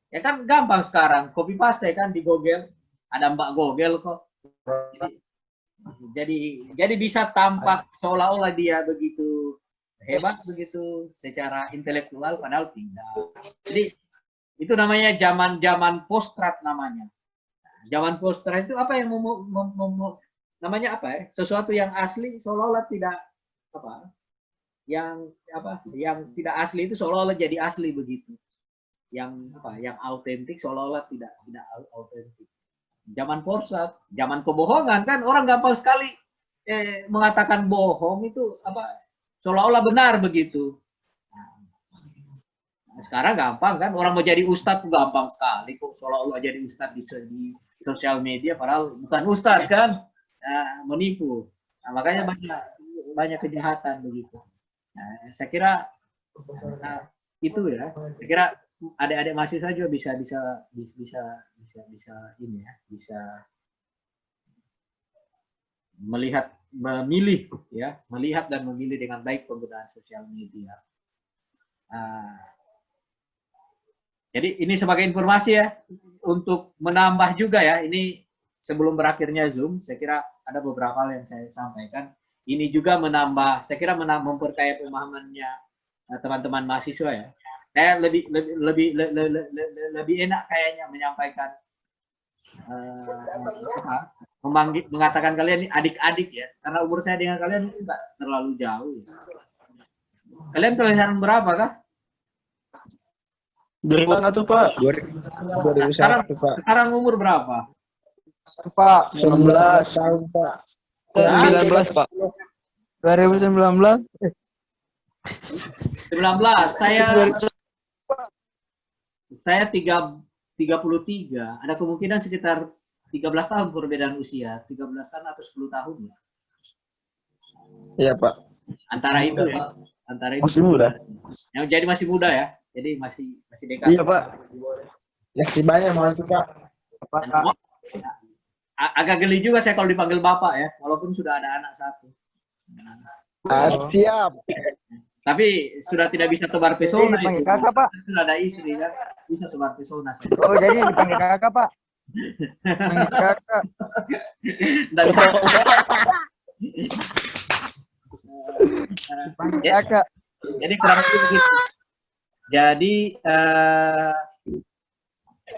ya kan gampang sekarang copy paste kan di Google, ada Mbak Google kok. Jadi bisa tampak seolah-olah dia begitu hebat begitu secara intelektual, padahal tidak. Jadi itu namanya zaman postrat namanya. Zaman postrat itu apa yang namanya apa ya? Sesuatu yang asli seolah-olah tidak apa? Yang tidak asli itu seolah-olah jadi asli begitu. Yang autentik seolah-olah tidak autentik. Zaman postrat, zaman kebohongan kan orang gampang sekali mengatakan bohong itu seolah-olah benar begitu. Nah, sekarang gampang kan orang mau jadi ustadz gampang sekali kok seolah-olah jadi ustadz di sosial media padahal bukan ustadz kan, menipu. Nah, makanya banyak kejahatan begitu. Nah, saya kira itu ya. Saya kira adik-adik mahasiswa juga bisa ini ya, bisa melihat dan memilih dengan baik penggunaan sosial media. Jadi ini sebagai informasi ya, untuk menambah juga ya, ini sebelum berakhirnya Zoom, saya kira ada beberapa hal yang saya sampaikan. Ini juga menambah, saya kira memperkaya pemahamannya teman-teman mahasiswa ya. Saya lebih enak kayaknya menyampaikan, mengatakan kalian ini adik-adik ya, karena umur saya dengan kalian itu enggak terlalu jauh. Ya. Kalian kelahiran berapa kah? 2001 Pak. 2001 Pak. Sekarang umur berapa? Pak. 19 tahun Pak. 19 Pak. 2019. 19. Saya 33. Ada kemungkinan sekitar 13 tahun perbedaan usia, 13 tahun atau 10 tahun ya. Iya Pak. Antara itu ya. Antara itu. Masih muda. Yang jadi masih muda ya. Jadi masih dekat. Iya Pak. Masih banyak malah Pak. Agak geli juga saya kalau dipanggil Bapak ya, walaupun sudah ada anak satu. Siap. Tapi sudah tidak bisa tebar pesona itu. Kakak, Pak. Sudah ada istri kan, bisa tebar pesona. Oh, jadi dipanggil kakak, Pak. Panggil kakak. Dan Panggil kakak. jadi kurang lebih begitu. Jadi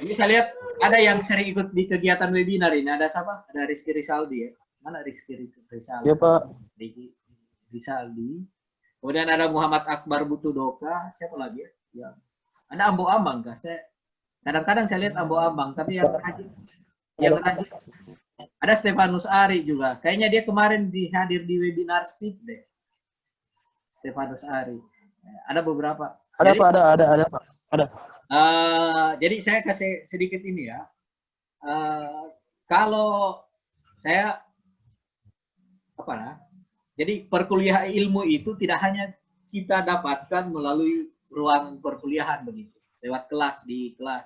ini saya lihat ada yang sering ikut di kegiatan webinar ini. Ada siapa? Ada Rizky Rizaldi ya. Mana Rizky Rizaldi? Iya Pak. Rizky Rizaldi. Kemudian ada Muhammad Akbar Butudoka. Siapa lagi ya? Ya. Ada Ambo Ambang kah? Saya kadang-kadang saya lihat Ambo Ambang, tapi yang rajin. Ada Stefanus Ari juga. Kayaknya dia kemarin hadir di webinar Speed deh. Stefanus Ari. Ada beberapa. Ada Pak, ada Pak. Ada. Jadi saya kasih sedikit ini ya. Kalau saya jadi perkuliahan ilmu itu tidak hanya kita dapatkan melalui ruang perkuliahan begitu, lewat kelas di kelas.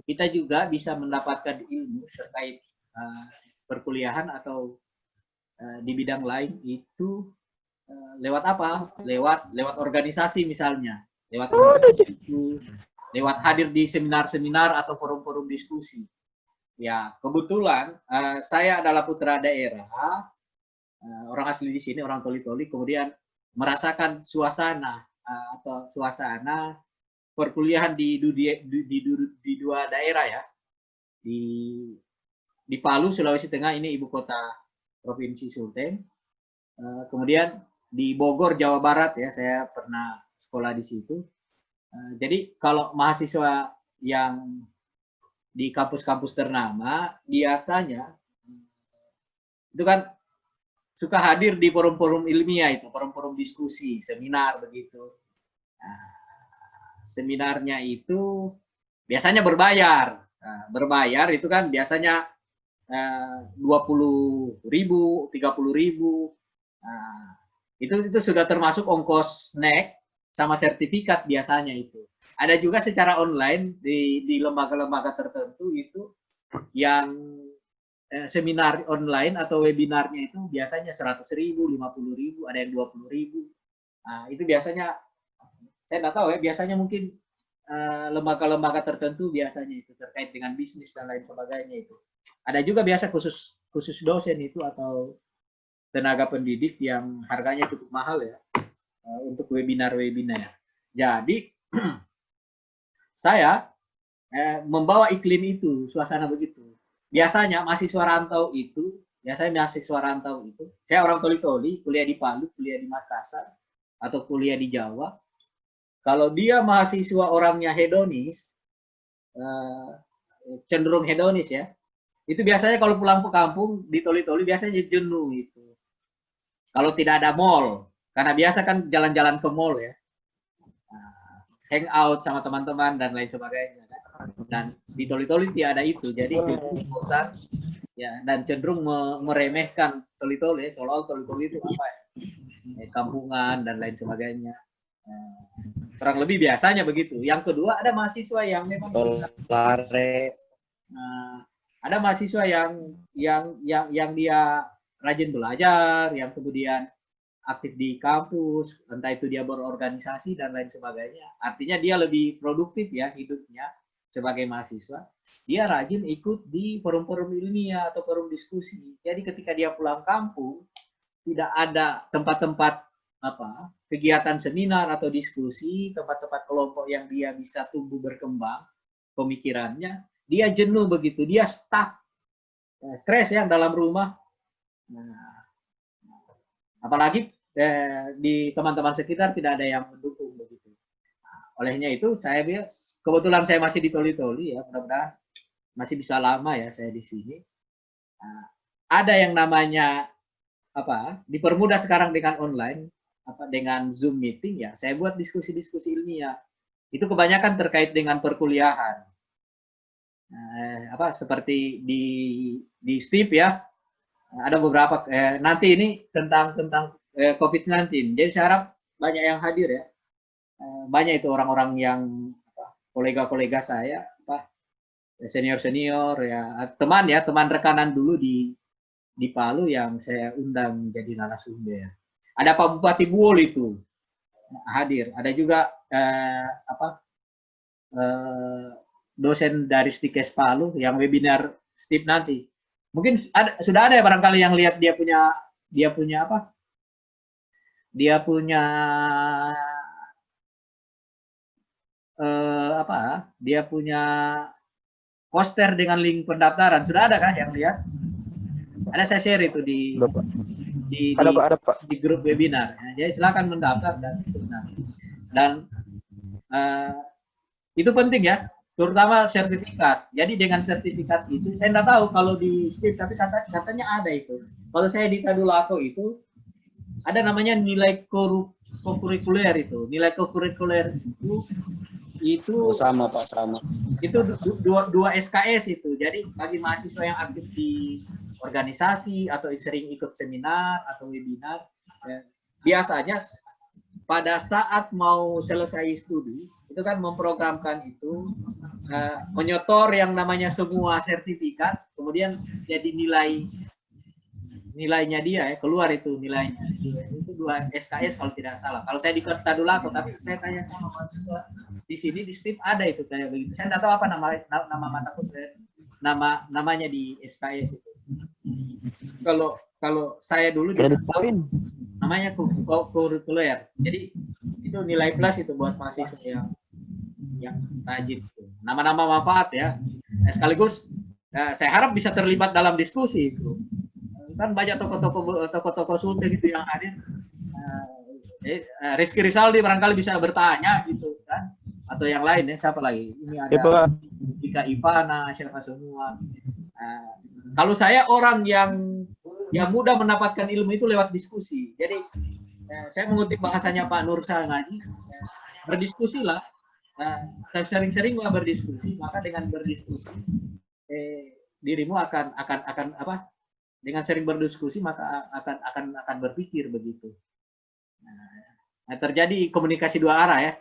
Kita juga bisa mendapatkan ilmu terkait perkuliahan atau di bidang lain itu lewat apa? Lewat organisasi misalnya, lewat hadir di seminar-seminar atau forum-forum diskusi. Ya, kebetulan saya adalah putra daerah, orang asli di sini, orang Toli-Toli, kemudian merasakan suasana atau suasana perkuliahan di dua daerah ya, di Palu, Sulawesi Tengah, ini ibu kota provinsi Sulteng, kemudian di Bogor, Jawa Barat ya, saya pernah sekolah di situ. Jadi kalau mahasiswa yang di kampus-kampus ternama biasanya itu kan suka hadir di forum-forum ilmiah itu, forum-forum diskusi, seminar begitu. Nah, seminarnya itu biasanya berbayar. Nah, berbayar itu kan biasanya 20.000, 30.000. Nah, itu sudah termasuk ongkos snack sama sertifikat biasanya itu. Ada juga secara online di lembaga-lembaga tertentu itu yang seminar online atau webinarnya itu biasanya 100.000, 50.000, ada yang 20.000. Nah, itu biasanya saya nggak tahu ya, biasanya mungkin lembaga-lembaga tertentu biasanya itu terkait dengan bisnis dan lain sebagainya itu. Ada juga biasa khusus dosen itu atau tenaga pendidik yang harganya cukup mahal ya untuk webinar-webinar. Jadi saya membawa iklim itu, suasana begitu. Biasanya mahasiswa rantau itu, saya orang Toli-Toli, kuliah di Palu, kuliah di Makassar, atau kuliah di Jawa. Kalau dia mahasiswa orangnya hedonis, cenderung hedonis ya, itu biasanya kalau pulang ke kampung di Toli-Toli biasanya jenuh itu. Kalau tidak ada mall, karena biasa kan jalan-jalan ke mall ya, hangout sama teman-teman dan lain sebagainya. Dan di Toli-Toli tidak ada itu, jadi bosan ya, dan cenderung meremehkan Toli-Toli, seolah-olah Toli-Toli itu apa ya, kampungan dan lain sebagainya. Kurang lebih biasanya begitu. Yang kedua, ada mahasiswa yang memang ada mahasiswa yang dia rajin belajar, yang kemudian aktif di kampus, entah itu dia berorganisasi dan lain sebagainya. Artinya dia lebih produktif ya hidupnya sebagai mahasiswa. Dia rajin ikut di forum-forum ilmiah atau forum diskusi. Jadi ketika dia pulang kampung, tidak ada tempat-tempat kegiatan seminar atau diskusi, tempat-tempat kelompok yang dia bisa tumbuh berkembang pemikirannya. Dia jenuh begitu, dia stuck, stres ya dalam rumah. Nah, apalagi di teman-teman sekitar tidak ada yang mendukung begitu. Nah, olehnya itu saya kebetulan saya masih di Toli-Toli ya, mudah-mudahan masih bisa lama ya saya di sini. Nah, ada yang namanya dipermudah sekarang dengan online, dengan Zoom meeting ya. Saya buat diskusi-diskusi ilmiah. Itu kebanyakan terkait dengan perkuliahan. Seperti di Steve ya. Ada beberapa nanti ini tentang COVID-19. Jadi saya harap banyak yang hadir ya. Banyak itu orang-orang yang kolega-kolega saya, senior-senior ya, teman rekanan dulu di Palu yang saya undang jadi narasumber. Ada Pak Bupati Buol itu hadir. Ada juga dosen dari Stikes Palu yang webinar Steve nanti. Mungkin sudah ada ya barangkali yang lihat dia punya poster dengan link pendaftaran. Sudah ada kah yang lihat? Ada, saya share itu di grup webinar. Jadi silakan mendaftar dan itu penting ya. Terutama sertifikat. Jadi dengan sertifikat itu, saya tidak tahu kalau di Steve, tapi katanya ada itu. Kalau saya di Tadulako itu, ada namanya nilai kokurikuler itu. Nilai kokurikuler itu sama Pak, sama. Itu dua SKS itu. Jadi bagi mahasiswa yang aktif di organisasi atau sering ikut seminar atau webinar, ya, biasanya pada saat mau selesai studi, itu kan memprogramkan itu, menyotor yang namanya semua sertifikat, kemudian jadi nilainya dia ya, keluar itu nilainya. Itu 2 SKS kalau tidak salah. Kalau saya di Tadulako, tapi saya tanya sama mahasiswa di sini di Steve ada itu kayak begitu. Saya tidak tahu apa nama mata kuliah, namanya di SKS itu. Kalau saya dulu namanya kurikuler. Jadi itu nilai plus itu buat mahasiswa yang rajin. Nama-nama manfaat ya. Sekaligus saya harap bisa terlibat dalam diskusi itu. Kan banyak tokoh-tokoh Sunda gitu yang hadir. Rizky Rizaldi barangkali bisa bertanya gitu kan, atau yang lain ya, siapa lagi? Ini ada Ika Ivana, siapa semua. Kalau saya orang yang mudah mendapatkan ilmu itu lewat diskusi. Jadi saya mengutip bahasanya Pak Nursal Ngaji, berdiskusilah. Saya sering-seringlah berdiskusi, maka dengan berdiskusi dirimu akan dengan sering berdiskusi maka akan berpikir begitu. Nah, terjadi komunikasi dua arah ya,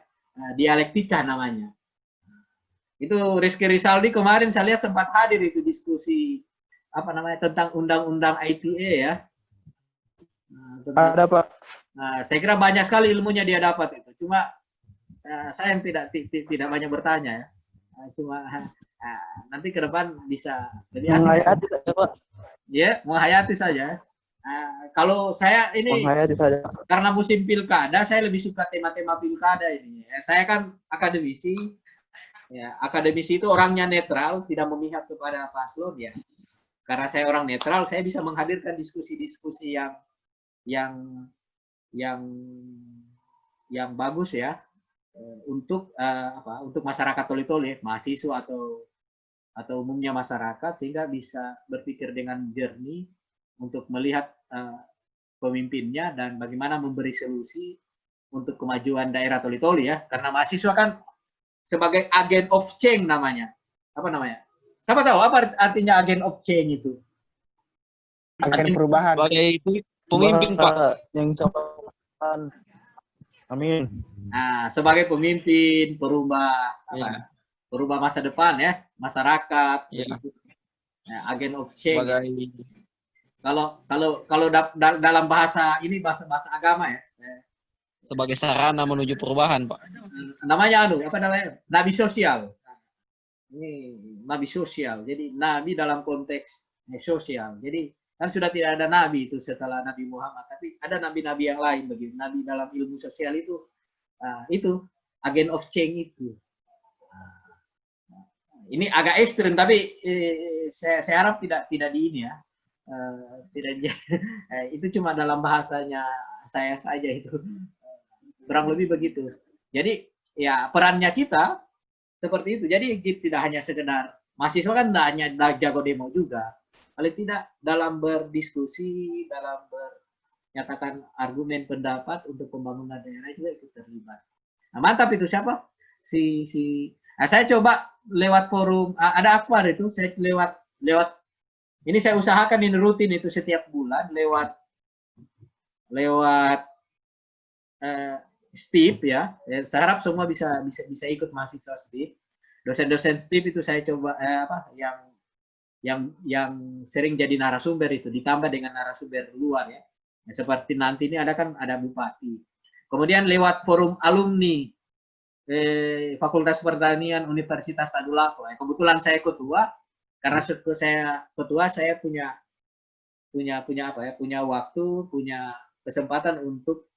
dialektika namanya. Itu Rizky Rizaldi kemarin saya lihat sempat hadir itu diskusi tentang undang-undang ITE ya. Ada Pak. Nah, saya kira banyak sekali ilmunya dia dapat itu. Cuma saya yang tidak banyak bertanya ya. Cuma nanti ke depan bisa lebih asik. Menghayati saja Pak. Ya, menghayati saja. Kalau saya ini karena musim pilkada, saya lebih suka tema-tema pilkada ini. Saya kan akademisi. Ya, akademisi itu orangnya netral, tidak memihak kepada paslon ya. Karena saya orang netral, saya bisa menghadirkan diskusi-diskusi yang bagus ya untuk masyarakat Toli-Toli, mahasiswa atau umumnya masyarakat, sehingga bisa berpikir dengan jernih untuk melihat pemimpinnya dan bagaimana memberi solusi untuk kemajuan daerah Toli-Toli ya. Karena mahasiswa kan sebagai agen of change namanya. Apa namanya? Siapa tahu apa artinya agen of change itu? Agen perubahan. Sebagai pemimpin Pak. Yang amin. Nah, sebagai pemimpin perubah perubah masa depan ya, masyarakat. Ya. Nah, agen of change. dalam bahasa ini bahasa agama ya. Sebagai sarana menuju perubahan, Pak. Namanya apa namanya? Nabi sosial. Ini nabi sosial. Jadi nabi dalam konteks sosial. Jadi kan sudah tidak ada nabi itu setelah Nabi Muhammad, tapi ada nabi-nabi yang lain begitu. Nabi dalam ilmu sosial itu agent of change itu. Ini agak ekstrim, tapi saya harap tidak di ini ya. Itu cuma dalam bahasanya saya saja itu. Kurang lebih begitu. Jadi ya perannya kita seperti itu. Jadi tidak hanya sekedar mahasiswa kan tidak hanya jago demo juga. Paling tidak dalam berdiskusi, dalam menyatakan argumen pendapat untuk pembangunan daerah juga ikut terlibat. Nah, mantap itu siapa? Saya coba lewat forum ada Akbar itu, saya lewat ini saya usahakan ini rutin itu setiap bulan lewat STIP ya. Saya harap semua bisa ikut mahasiswa STIP. Dosen-dosen STIP itu saya coba yang sering jadi narasumber itu ditambah dengan narasumber luar ya. Seperti nanti ini ada bupati. Kemudian lewat forum alumni Fakultas Pertanian Universitas Tadulako. Kebetulan saya ketua, karena saya ketua saya punya waktu, punya kesempatan untuk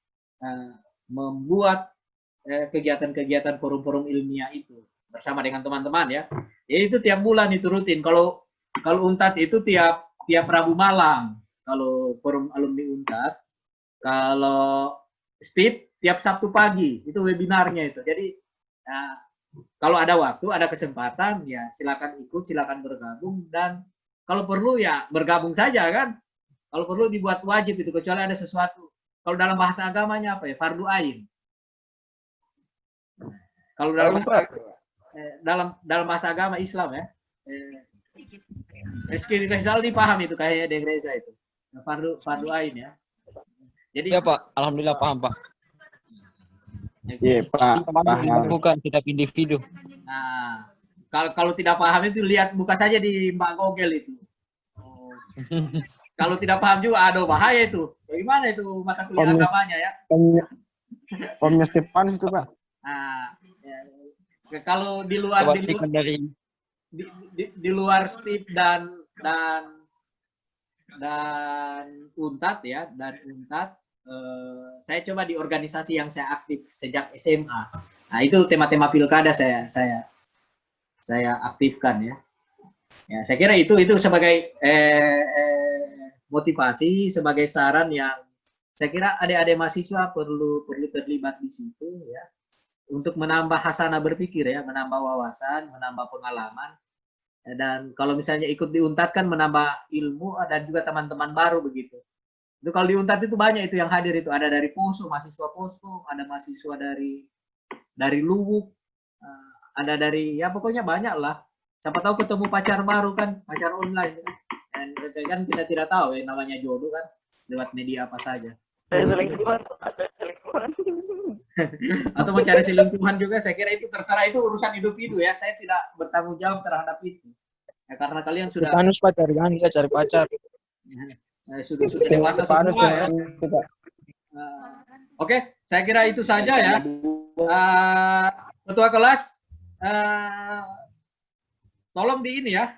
membuat kegiatan-kegiatan forum-forum ilmiah itu bersama dengan teman-teman ya. Itu tiap bulan itu rutin. Kalau UNTAD itu tiap Rabu malam. Kalau forum alumni UNTAD, kalau STIP tiap Sabtu pagi itu webinarnya itu. Jadi kalau ada waktu, ada kesempatan ya silakan ikut, silakan bergabung, dan kalau perlu ya bergabung saja kan. Kalau perlu dibuat wajib itu, kecuali ada sesuatu. Kalau dalam bahasa agamanya apa ya? Fardu ain. Kalau dalam bahasa agama Islam ya. Rizky Rizaldi paham itu kayaknya Deng Reza itu. Fardu ain ya. Jadi ya Pak, alhamdulillah paham Pak. Iya Pak, paham. Bukan setiap individu. Nah, kalau tidak paham itu lihat buka saja di Mbak Google itu. Kalau tidak paham juga, aduh bahaya itu. Bagaimana itu mata kuliah agamanya ya? Omnya Stefanus itu Pak. Nah, ya, kalau di luar STIP dan UNTAD ya, saya coba di organisasi yang saya aktif sejak SMA. Nah itu tema-tema pilkada saya aktifkan ya. Ya saya kira itu sebagai motivasi, sebagai saran yang saya kira adik-adik mahasiswa perlu terlibat di situ ya, untuk menambah hasanah berpikir ya, menambah wawasan, menambah pengalaman. Dan kalau misalnya ikut di UNTAD kan menambah ilmu dan juga teman-teman baru begitu. Itu kalau di UNTAD itu banyak itu yang hadir itu, ada dari Poso, mahasiswa Poso, ada mahasiswa dari Luwuk, ada dari ya pokoknya banyak lah. Siapa tahu ketemu pacar baru kan, pacar online kan. Dan kan kita tidak tahu ya namanya jodoh kan lewat media apa saja. Atau mencari selingkuhan juga, saya kira itu terserah, itu urusan individu ya, saya tidak bertanggung jawab terhadap itu ya, karena kalian sudah Stefanus pacar, jangan kita cari pacar. sudah dewasa semua ya. Oke, saya kira itu saja ya. Ketua kelas, tolong di ini ya,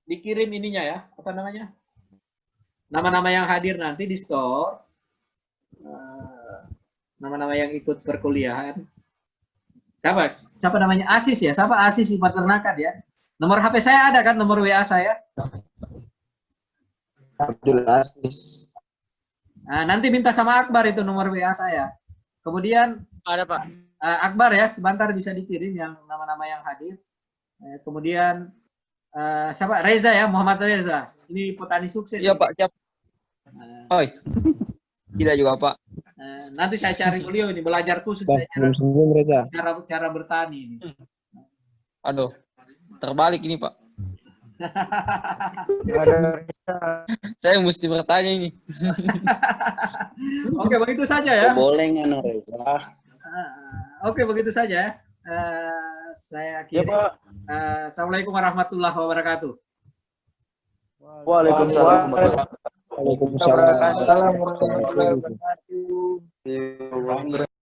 dikirim ininya ya, apa namanya, nama-nama yang hadir nanti di store, nama-nama yang ikut perkuliahan. Siapa namanya? Asis ya? Siapa Asis di peternakan ya? Nomor HP saya ada kan? Nomor WA saya? Abdul Aziz. Nah, nanti minta sama Akbar itu nomor WA saya. Kemudian Ada Pak. Akbar ya, sebentar bisa dikirim yang nama-nama yang hadir. Kemudian siapa? Reza ya, Muhammad Reza. Ini petani sukses. Iya Pak, siap. Oi. Tidak juga Pak. Nanti saya cari beliau ini, belajar khusus saya cara bertani ini. Aduh, terbalik ini Pak. Saya mesti bertanya ini. Oke, begitu saja ya. Boleh nggak Reza? Oke, begitu saja ya. saya Ya, akhiri. Pak. Assalamualaikum warahmatullahi wabarakatuh. Waalaikumsalam. Waalaikumsalam warahmatullahi wabarakatuh.